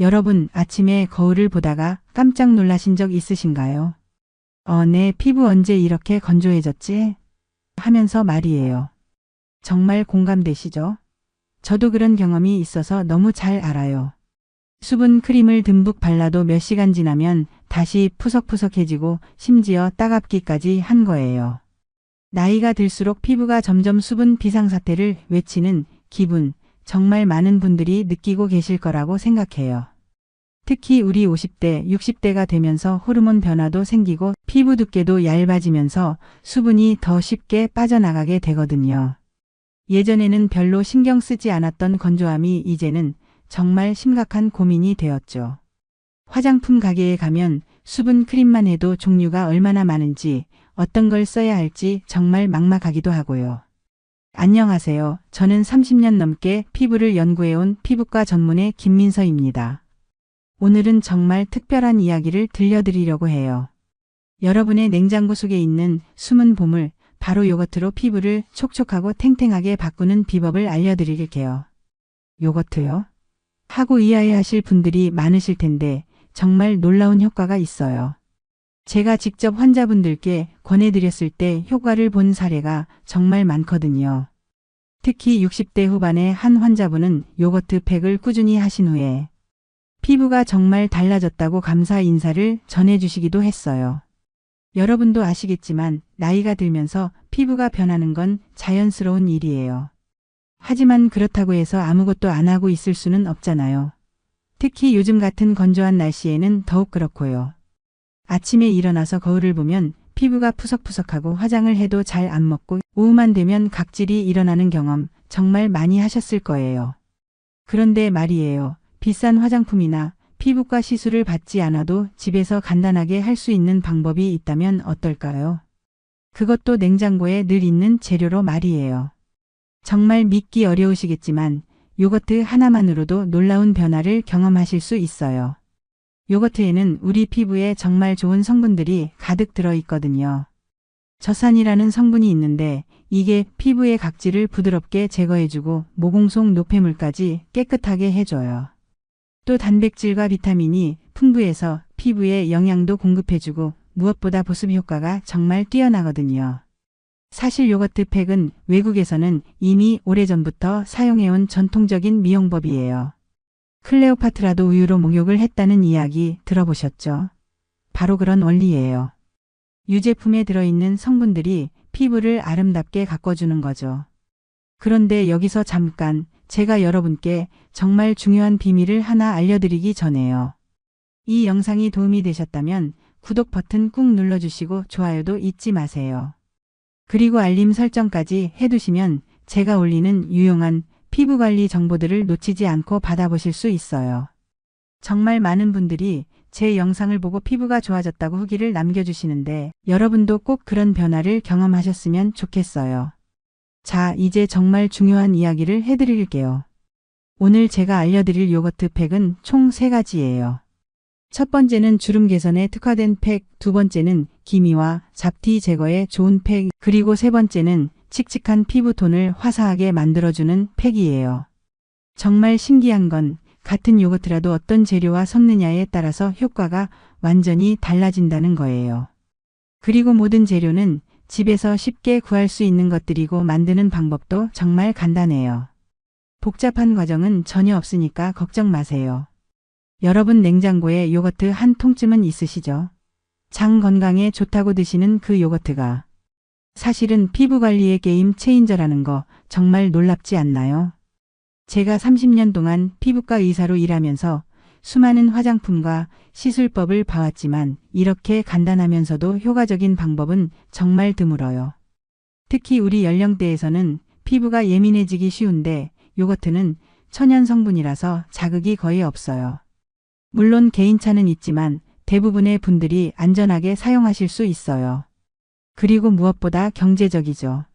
여러분, 아침에 거울을 보다가 깜짝 놀라신 적 있으신가요? 내 피부 언제 이렇게 건조해졌지? 하면서 말이에요. 정말 공감되시죠? 저도 그런 경험이 있어서 너무 잘 알아요. 수분 크림을 듬뿍 발라도 몇 시간 지나면 다시 푸석푸석해지고 심지어 따갑기까지 한 거예요. 나이가 들수록 피부가 점점 수분 비상사태를 외치는 기분, 정말 많은 분들이 느끼고 계실 거라고 생각해요. 특히 우리 50대, 60대가 되면서 호르몬 변화도 생기고 피부 두께도 얇아지면서 수분이 더 쉽게 빠져나가게 되거든요. 예전에는 별로 신경 쓰지 않았던 건조함이 이제는 정말 심각한 고민이 되었죠. 화장품 가게에 가면 수분 크림만 해도 종류가 얼마나 많은지 어떤 걸 써야 할지 정말 막막하기도 하고요. 안녕하세요. 저는 30년 넘게 피부를 연구해온 피부과 전문의 김민서입니다. 오늘은 정말 특별한 이야기를 들려드리려고 해요. 여러분의 냉장고 속에 있는 숨은 보물, 바로 요거트로 피부를 촉촉하고 탱탱하게 바꾸는 비법을 알려드릴게요. 요거트요? 하고 의아해하실 분들이 많으실 텐데 정말 놀라운 효과가 있어요. 제가 직접 환자분들께 권해드렸을 때 효과를 본 사례가 정말 많거든요. 특히 60대 후반의 한 환자분은 요거트 팩을 꾸준히 하신 후에 피부가 정말 달라졌다고 감사 인사를 전해주시기도 했어요. 여러분도 아시겠지만 나이가 들면서 피부가 변하는 건 자연스러운 일이에요. 하지만 그렇다고 해서 아무것도 안 하고 있을 수는 없잖아요. 특히 요즘 같은 건조한 날씨에는 더욱 그렇고요. 아침에 일어나서 거울을 보면 피부가 푸석푸석하고 화장을 해도 잘 안 먹고 오후만 되면 각질이 일어나는 경험 정말 많이 하셨을 거예요. 그런데 말이에요. 비싼 화장품이나 피부과 시술을 받지 않아도 집에서 간단하게 할 수 있는 방법이 있다면 어떨까요? 그것도 냉장고에 늘 있는 재료로 말이에요. 정말 믿기 어려우시겠지만 요거트 하나만으로도 놀라운 변화를 경험하실 수 있어요. 요거트에는 우리 피부에 정말 좋은 성분들이 가득 들어있거든요. 젖산이라는 성분이 있는데 이게 피부의 각질을 부드럽게 제거해주고 모공속 노폐물까지 깨끗하게 해줘요. 또 단백질과 비타민이 풍부해서 피부에 영양도 공급해주고 무엇보다 보습 효과가 정말 뛰어나거든요. 사실 요거트 팩은 외국에서는 이미 오래전부터 사용해온 전통적인 미용법이에요. 클레오파트라도 우유로 목욕을 했다는 이야기 들어보셨죠? 바로 그런 원리예요. 유제품에 들어있는 성분들이 피부를 아름답게 가꿔주는 거죠. 그런데 여기서 잠깐 제가 여러분께 정말 중요한 비밀을 하나 알려드리기 전에요. 이 영상이 도움이 되셨다면 구독 버튼 꾹 눌러주시고 좋아요도 잊지 마세요. 그리고 알림 설정까지 해두시면 제가 올리는 유용한 피부관리 정보들을 놓치지 않고 받아보실 수 있어요. 정말 많은 분들이 제 영상을 보고 피부가 좋아졌다고 후기를 남겨주시는데 여러분도 꼭 그런 변화를 경험하셨으면 좋겠어요. 자, 이제 정말 중요한 이야기를 해드릴게요. 오늘 제가 알려드릴 요거트 팩은 총 3가지예요. 첫 번째는 주름 개선에 특화된 팩, 두 번째는 기미와 잡티 제거에 좋은 팩, 그리고 세 번째는 칙칙한 피부톤을 화사하게 만들어주는 팩이에요. 정말 신기한 건 같은 요거트라도 어떤 재료와 섞느냐에 따라서 효과가 완전히 달라진다는 거예요. 그리고 모든 재료는 집에서 쉽게 구할 수 있는 것들이고 만드는 방법도 정말 간단해요. 복잡한 과정은 전혀 없으니까 걱정 마세요. 여러분 냉장고에 요거트 한 통쯤은 있으시죠? 장 건강에 좋다고 드시는 그 요거트가 사실은 피부 관리의 게임 체인저라는 거 정말 놀랍지 않나요? 제가 30년 동안 피부과 의사로 일하면서 수많은 화장품과 시술법을 봐왔지만 이렇게 간단하면서도 효과적인 방법은 정말 드물어요. 특히 우리 연령대에서는 피부가 예민해지기 쉬운데 요거트는 천연 성분이라서 자극이 거의 없어요. 물론 개인차는 있지만 대부분의 분들이 안전하게 사용하실 수 있어요. 그리고 무엇보다 경제적이죠.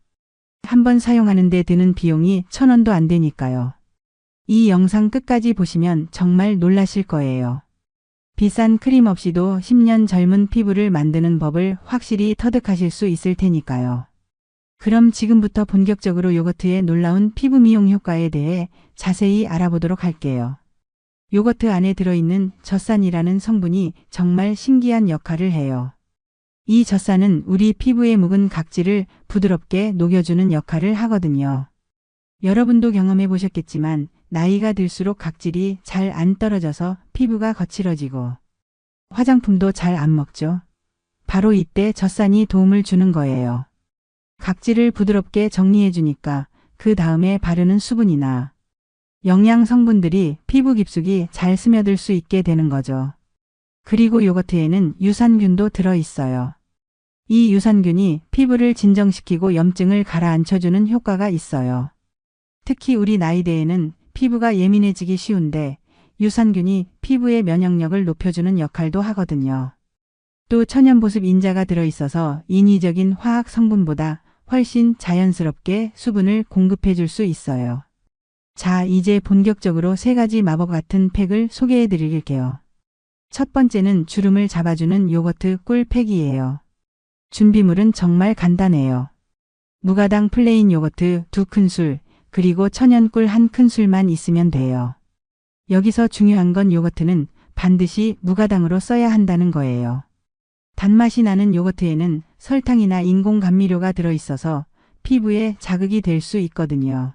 한번 사용하는 데 드는 비용이 1,000원도 안 되니까요. 이 영상 끝까지 보시면 정말 놀라실 거예요. 비싼 크림 없이도 10년 젊은 피부를 만드는 법을 확실히 터득하실 수 있을 테니까요. 그럼 지금부터 본격적으로 요거트의 놀라운 피부 미용 효과에 대해 자세히 알아보도록 할게요. 요거트 안에 들어있는 젖산이라는 성분이 정말 신기한 역할을 해요. 이 젖산은 우리 피부의 묵은 각질을 부드럽게 녹여주는 역할을 하거든요. 여러분도 경험해 보셨겠지만 나이가 들수록 각질이 잘 안 떨어져서 피부가 거칠어지고 화장품도 잘 안 먹죠. 바로 이때 젖산이 도움을 주는 거예요. 각질을 부드럽게 정리해 주니까 그 다음에 바르는 수분이나 영양 성분들이 피부 깊숙이 잘 스며들 수 있게 되는 거죠. 그리고 요거트에는 유산균도 들어 있어요. 이 유산균이 피부를 진정시키고 염증을 가라앉혀주는 효과가 있어요. 특히 우리 나이대에는 피부가 예민해지기 쉬운데 유산균이 피부의 면역력을 높여주는 역할도 하거든요. 또 천연보습 인자가 들어있어서 인위적인 화학 성분보다 훨씬 자연스럽게 수분을 공급해 줄 수 있어요. 자, 이제 본격적으로 3가지 마법 같은 팩을 소개해 드릴게요. 첫 번째는 주름을 잡아주는 요거트 꿀 팩이에요. 준비물은 정말 간단해요. 무가당 플레인 요거트 2큰술, 그리고 천연꿀 1큰술만 있으면 돼요. 여기서 중요한 건 요거트는 반드시 무가당으로 써야 한다는 거예요. 단맛이 나는 요거트에는 설탕이나 인공 감미료가 들어있어서 피부에 자극이 될 수 있거든요.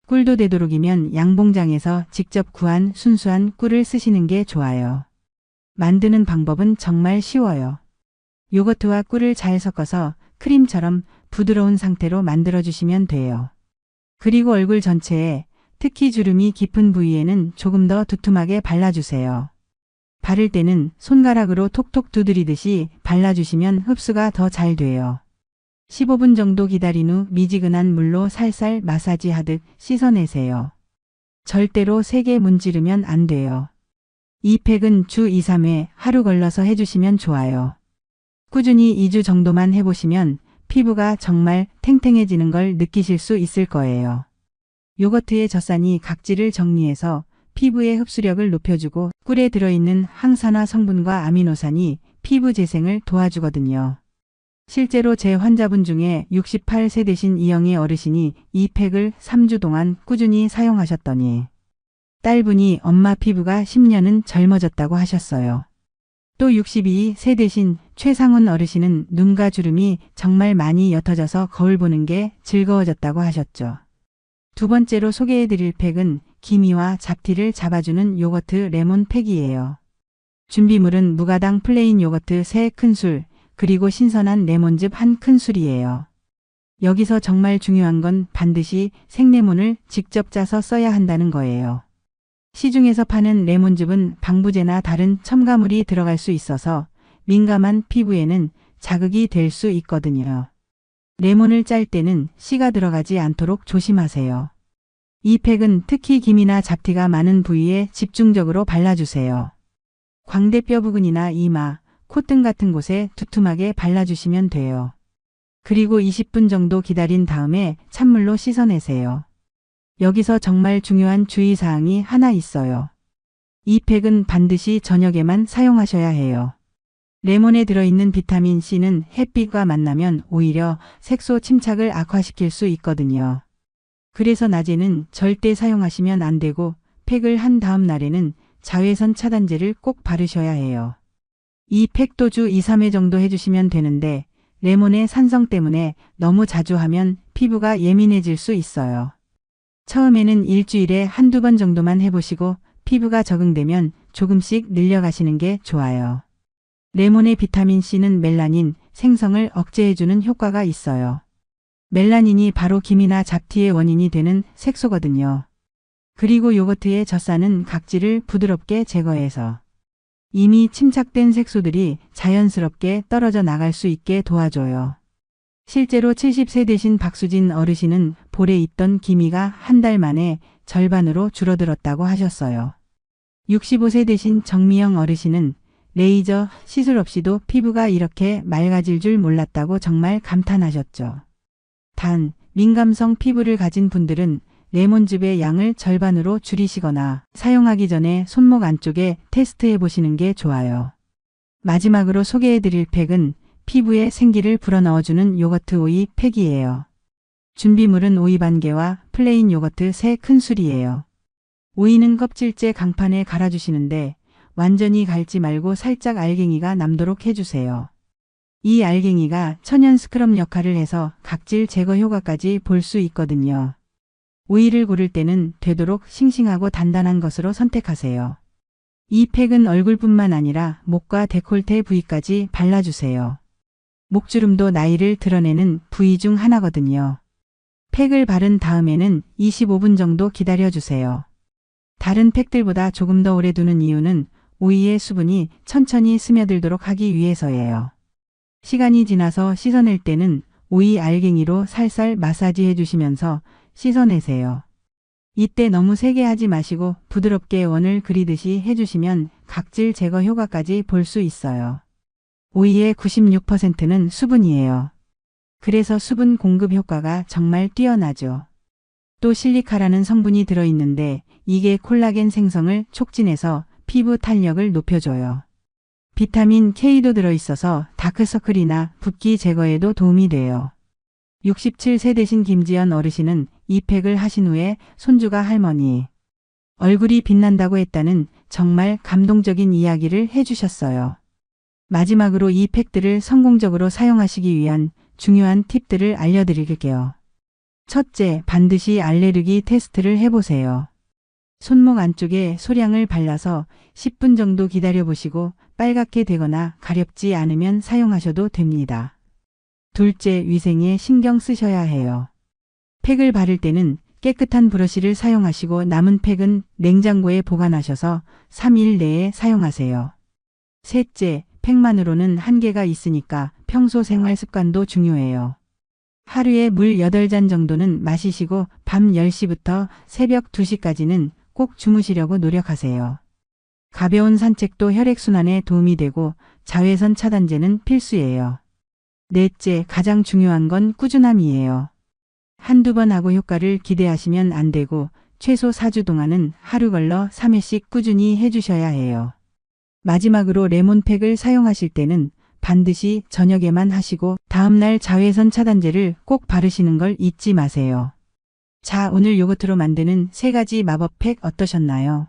꿀도 되도록이면 양봉장에서 직접 구한 순수한 꿀을 쓰시는 게 좋아요. 만드는 방법은 정말 쉬워요. 요거트와 꿀을 잘 섞어서 크림처럼 부드러운 상태로 만들어주시면 돼요. 그리고 얼굴 전체에 특히 주름이 깊은 부위에는 조금 더 두툼하게 발라주세요. 바를 때는 손가락으로 톡톡 두드리듯이 발라주시면 흡수가 더 잘 돼요. 15분 정도 기다린 후 미지근한 물로 살살 마사지하듯 씻어내세요. 절대로 세게 문지르면 안 돼요. 이 팩은 주 2, 3회 하루 걸러서 해주시면 좋아요. 꾸준히 2주 정도만 해보시면 피부가 정말 탱탱해지는 걸 느끼실 수 있을 거예요. 요거트의 젖산이 각질을 정리해서 피부의 흡수력을 높여주고 꿀에 들어있는 항산화 성분과 아미노산이 피부 재생을 도와주거든요. 실제로 제 환자분 중에 68세 되신 이영애 어르신이 이 팩을 3주 동안 꾸준히 사용하셨더니 딸분이 엄마 피부가 10년은 젊어졌다고 하셨어요. 또 62세 되신 최상훈 어르신은 눈가 주름이 정말 많이 옅어져서 거울 보는 게 즐거워졌다고 하셨죠. 두 번째로 소개해드릴 팩은 기미와 잡티를 잡아주는 요거트 레몬 팩이에요. 준비물은 무가당 플레인 요거트 3큰술, 그리고 신선한 레몬즙 1큰술이에요. 여기서 정말 중요한 건 반드시 생레몬을 직접 짜서 써야 한다는 거예요. 시중에서 파는 레몬즙은 방부제나 다른 첨가물이 들어갈 수 있어서 민감한 피부에는 자극이 될 수 있거든요. 레몬을 짤 때는 씨가 들어가지 않도록 조심하세요. 이 팩은 특히 기미나 잡티가 많은 부위에 집중적으로 발라주세요. 광대뼈 부근이나 이마, 콧등 같은 곳에 두툼하게 발라주시면 돼요. 그리고 20분 정도 기다린 다음에 찬물로 씻어내세요. 여기서 정말 중요한 주의사항이 하나 있어요. 이 팩은 반드시 저녁에만 사용하셔야 해요. 레몬에 들어있는 비타민 C는 햇빛과 만나면 오히려 색소 침착을 악화시킬 수 있거든요. 그래서 낮에는 절대 사용하시면 안 되고 팩을 한 다음 날에는 자외선 차단제를 꼭 바르셔야 해요. 이 팩도 주 2, 3회 정도 해주시면 되는데 레몬의 산성 때문에 너무 자주 하면 피부가 예민해질 수 있어요. 처음에는 일주일에 한두 번 정도만 해보시고 피부가 적응되면 조금씩 늘려가시는 게 좋아요. 레몬의 비타민C는 멜라닌 생성을 억제해주는 효과가 있어요. 멜라닌이 바로 기미나 잡티의 원인이 되는 색소거든요. 그리고 요거트의 젖산은 각질을 부드럽게 제거해서 이미 침착된 색소들이 자연스럽게 떨어져 나갈 수 있게 도와줘요. 실제로 70세 되신 박수진 어르신은 볼에 있던 기미가 한 달 만에 절반으로 줄어들었다고 하셨어요. 65세 되신 정미영 어르신은 레이저 시술 없이도 피부가 이렇게 맑아질 줄 몰랐다고 정말 감탄하셨죠. 단, 민감성 피부를 가진 분들은 레몬즙의 양을 절반으로 줄이시거나 사용하기 전에 손목 안쪽에 테스트해 보시는 게 좋아요. 마지막으로 소개해드릴 팩은 피부에 생기를 불어넣어주는 요거트 오이 팩이에요. 준비물은 오이 반 개와 플레인 요거트 3큰술이에요. 오이는 껍질째 강판에 갈아주시는데 완전히 갈지 말고 살짝 알갱이가 남도록 해주세요. 이 알갱이가 천연 스크럽 역할을 해서 각질 제거 효과까지 볼 수 있거든요. 오이를 고를 때는 되도록 싱싱하고 단단한 것으로 선택하세요. 이 팩은 얼굴뿐만 아니라 목과 데콜테 부위까지 발라주세요. 목주름도 나이를 드러내는 부위 중 하나거든요. 팩을 바른 다음에는 25분 정도 기다려주세요. 다른 팩들보다 조금 더 오래 두는 이유는 오이의 수분이 천천히 스며들도록 하기 위해서예요. 시간이 지나서 씻어낼 때는 오이 알갱이로 살살 마사지해 주시면서 씻어내세요. 이때 너무 세게 하지 마시고 부드럽게 원을 그리듯이 해주시면 각질 제거 효과까지 볼 수 있어요. 오이의 96%는 수분이에요. 그래서 수분 공급 효과가 정말 뛰어나죠. 또 실리카라는 성분이 들어있는데 이게 콜라겐 생성을 촉진해서 피부 탄력을 높여줘요. 비타민 K도 들어있어서 다크서클이나 붓기 제거에도 도움이 돼요. 67세 되신 김지연 어르신은 이 팩을 하신 후에 손주가 할머니 얼굴이 빛난다고 했다는 정말 감동적인 이야기를 해주셨어요. 마지막으로 이 팩들을 성공적으로 사용하시기 위한 중요한 팁들을 알려드릴게요. 첫째, 반드시 알레르기 테스트를 해보세요. 손목 안쪽에 소량을 발라서 10분 정도 기다려보시고 빨갛게 되거나 가렵지 않으면 사용하셔도 됩니다. 둘째, 위생에 신경 쓰셔야 해요. 팩을 바를 때는 깨끗한 브러쉬를 사용하시고 남은 팩은 냉장고에 보관하셔서 3일 내에 사용하세요. 셋째, 팩만으로는 한계가 있으니까 평소 생활 습관도 중요해요. 하루에 물 8잔 정도는 마시시고 밤 10시부터 새벽 2시까지는 꼭 주무시려고 노력하세요. 가벼운 산책도 혈액순환에 도움이 되고 자외선 차단제는 필수예요. 넷째, 가장 중요한 건 꾸준함이에요. 한두 번 하고 효과를 기대하시면 안 되고 최소 4주 동안은 하루 걸러 3회씩 꾸준히 해주셔야 해요. 마지막으로 레몬팩을 사용하실 때는 반드시 저녁에만 하시고 다음날 자외선 차단제를 꼭 바르시는 걸 잊지 마세요. 자, 오늘 요거트로 만드는 3가지 마법팩 어떠셨나요?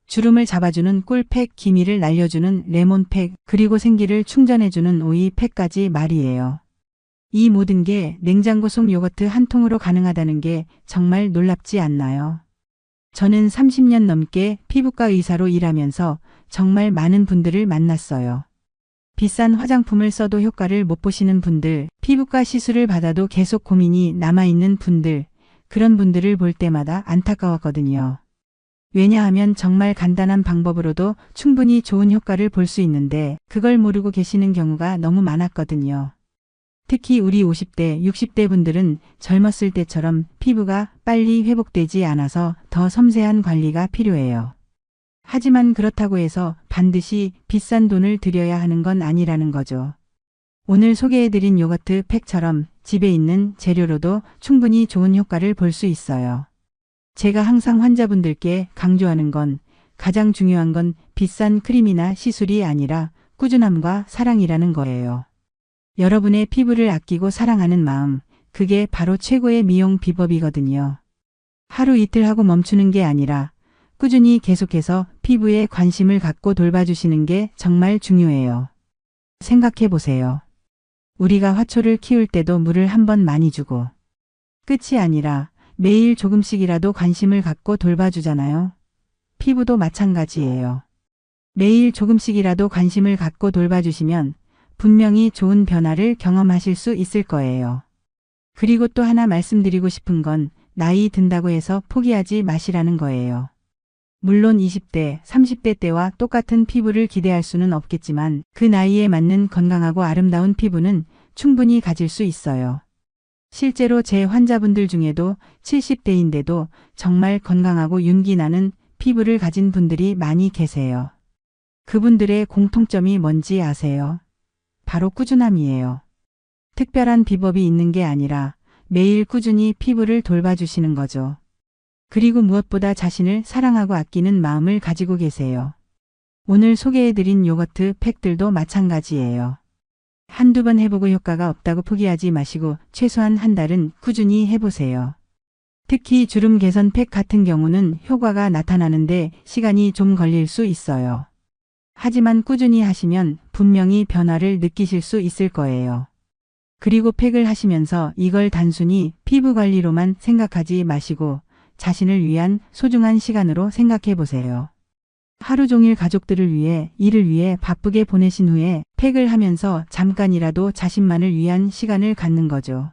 주름을 잡아주는 꿀팩, 기미를 날려주는 레몬팩, 그리고 생기를 충전해주는 오이팩까지 말이에요. 이 모든 게 냉장고 속 요거트 한 통으로 가능하다는 게 정말 놀랍지 않나요? 저는 30년 넘게 피부과 의사로 일하면서 정말 많은 분들을 만났어요. 비싼 화장품을 써도 효과를 못 보시는 분들, 피부과 시술을 받아도 계속 고민이 남아있는 분들, 그런 분들을 볼 때마다 안타까웠거든요. 왜냐하면 정말 간단한 방법으로도 충분히 좋은 효과를 볼 수 있는데 그걸 모르고 계시는 경우가 너무 많았거든요. 특히 우리 50대, 60대 분들은 젊었을 때처럼 피부가 빨리 회복되지 않아서 더 섬세한 관리가 필요해요. 하지만 그렇다고 해서 반드시 비싼 돈을 들여야 하는 건 아니라는 거죠. 오늘 소개해드린 요거트 팩처럼 집에 있는 재료로도 충분히 좋은 효과를 볼 수 있어요. 제가 항상 환자분들께 강조하는 건 가장 중요한 건 비싼 크림이나 시술이 아니라 꾸준함과 사랑이라는 거예요. 여러분의 피부를 아끼고 사랑하는 마음, 그게 바로 최고의 미용 비법이거든요. 하루 이틀 하고 멈추는 게 아니라 꾸준히 계속해서 피부에 관심을 갖고 돌봐주시는 게 정말 중요해요. 생각해 보세요. 우리가 화초를 키울 때도 물을 한번 많이 주고 끝이 아니라 매일 조금씩이라도 관심을 갖고 돌봐주잖아요. 피부도 마찬가지예요. 매일 조금씩이라도 관심을 갖고 돌봐주시면 분명히 좋은 변화를 경험하실 수 있을 거예요. 그리고 또 하나 말씀드리고 싶은 건 나이 든다고 해서 포기하지 마시라는 거예요. 물론 20대, 30대 때와 똑같은 피부를 기대할 수는 없겠지만 그 나이에 맞는 건강하고 아름다운 피부는 충분히 가질 수 있어요. 실제로 제 환자분들 중에도 70대인데도 정말 건강하고 윤기 나는 피부를 가진 분들이 많이 계세요. 그분들의 공통점이 뭔지 아세요? 바로 꾸준함이에요. 특별한 비법이 있는 게 아니라 매일 꾸준히 피부를 돌봐주시는 거죠. 그리고 무엇보다 자신을 사랑하고 아끼는 마음을 가지고 계세요. 오늘 소개해드린 요거트 팩들도 마찬가지예요. 한두 번 해보고 효과가 없다고 포기하지 마시고 최소한 한 달은 꾸준히 해보세요. 특히 주름 개선 팩 같은 경우는 효과가 나타나는데 시간이 좀 걸릴 수 있어요. 하지만 꾸준히 하시면 분명히 변화를 느끼실 수 있을 거예요. 그리고 팩을 하시면서 이걸 단순히 피부 관리로만 생각하지 마시고 자신을 위한 소중한 시간으로 생각해 보세요. 하루 종일 가족들을 위해 일을 위해 바쁘게 보내신 후에 팩을 하면서 잠깐이라도 자신만을 위한 시간을 갖는 거죠.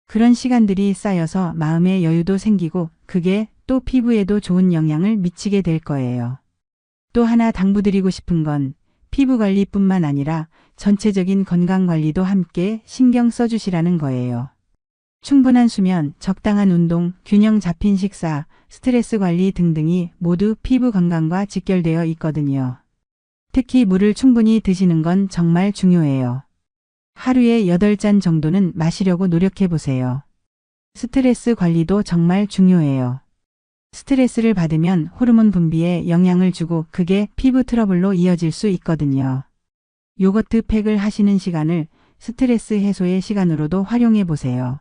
그런 시간들이 쌓여서 마음의 여유도 생기고 그게 또 피부에도 좋은 영향을 미치게 될 거예요. 또 하나 당부드리고 싶은 건 피부 관리뿐만 아니라 전체적인 건강 관리도 함께 신경 써주시라는 거예요. 충분한 수면, 적당한 운동, 균형 잡힌 식사, 스트레스 관리 등등이 모두 피부 건강과 직결되어 있거든요. 특히 물을 충분히 드시는 건 정말 중요해요. 하루에 8잔 정도는 마시려고 노력해 보세요. 스트레스 관리도 정말 중요해요. 스트레스를 받으면 호르몬 분비에 영향을 주고 그게 피부 트러블로 이어질 수 있거든요. 요거트 팩을 하시는 시간을 스트레스 해소의 시간으로도 활용해 보세요.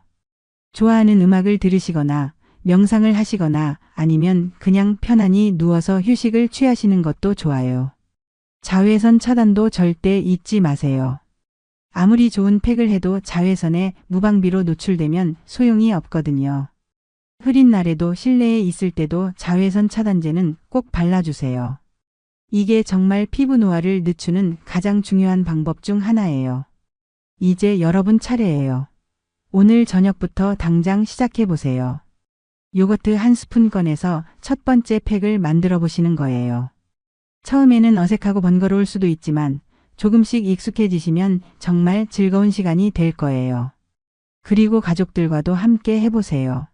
좋아하는 음악을 들으시거나 명상을 하시거나 아니면 그냥 편안히 누워서 휴식을 취하시는 것도 좋아요. 자외선 차단도 절대 잊지 마세요. 아무리 좋은 팩을 해도 자외선에 무방비로 노출되면 소용이 없거든요. 흐린 날에도 실내에 있을 때도 자외선 차단제는 꼭 발라주세요. 이게 정말 피부 노화를 늦추는 가장 중요한 방법 중 하나예요. 이제 여러분 차례예요. 오늘 저녁부터 당장 시작해 보세요. 요거트 한 스푼 꺼내서 첫 번째 팩을 만들어 보시는 거예요. 처음에는 어색하고 번거로울 수도 있지만 조금씩 익숙해지시면 정말 즐거운 시간이 될 거예요. 그리고 가족들과도 함께 해보세요.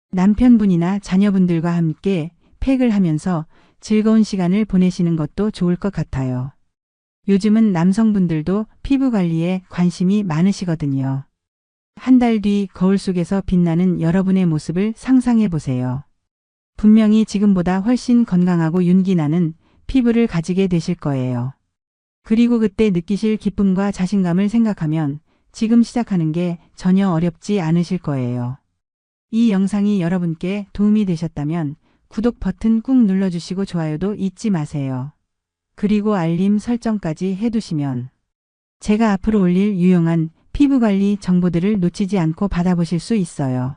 남편분이나 자녀분들과 함께 팩을 하면서 즐거운 시간을 보내시는 것도 좋을 것 같아요. 요즘은 남성분들도 피부 관리에 관심이 많으시거든요. 한 달 뒤 거울 속에서 빛나는 여러분의 모습을 상상해 보세요. 분명히 지금보다 훨씬 건강하고 윤기 나는 피부를 가지게 되실 거예요. 그리고 그때 느끼실 기쁨과 자신감을 생각하면 지금 시작하는 게 전혀 어렵지 않으실 거예요. 이 영상이 여러분께 도움이 되셨다면 구독 버튼 꾹 눌러주시고 좋아요도 잊지 마세요. 그리고 알림 설정까지 해두시면 제가 앞으로 올릴 유용한 피부관리 정보들을 놓치지 않고 받아보실 수 있어요.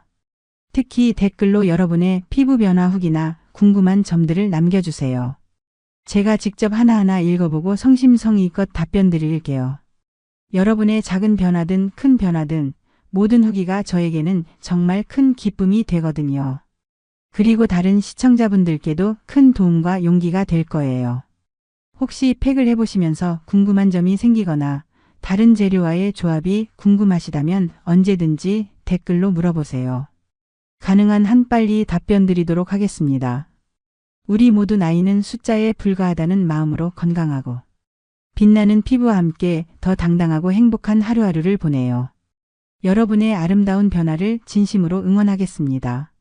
특히 댓글로 여러분의 피부 변화 후기나 궁금한 점들을 남겨주세요. 제가 직접 하나하나 읽어보고 성심성의껏 답변 드릴게요. 여러분의 작은 변화든 큰 변화든 모든 후기가 저에게는 정말 큰 기쁨이 되거든요. 그리고 다른 시청자분들께도 큰 도움과 용기가 될 거예요. 혹시 팩을 해보시면서 궁금한 점이 생기거나 다른 재료와의 조합이 궁금하시다면 언제든지 댓글로 물어보세요. 가능한 한 빨리 답변 드리도록 하겠습니다. 우리 모두 나이는 숫자에 불과하다는 마음으로 건강하고 빛나는 피부와 함께 더 당당하고 행복한 하루하루를 보내요. 여러분의 아름다운 변화를 진심으로 응원하겠습니다.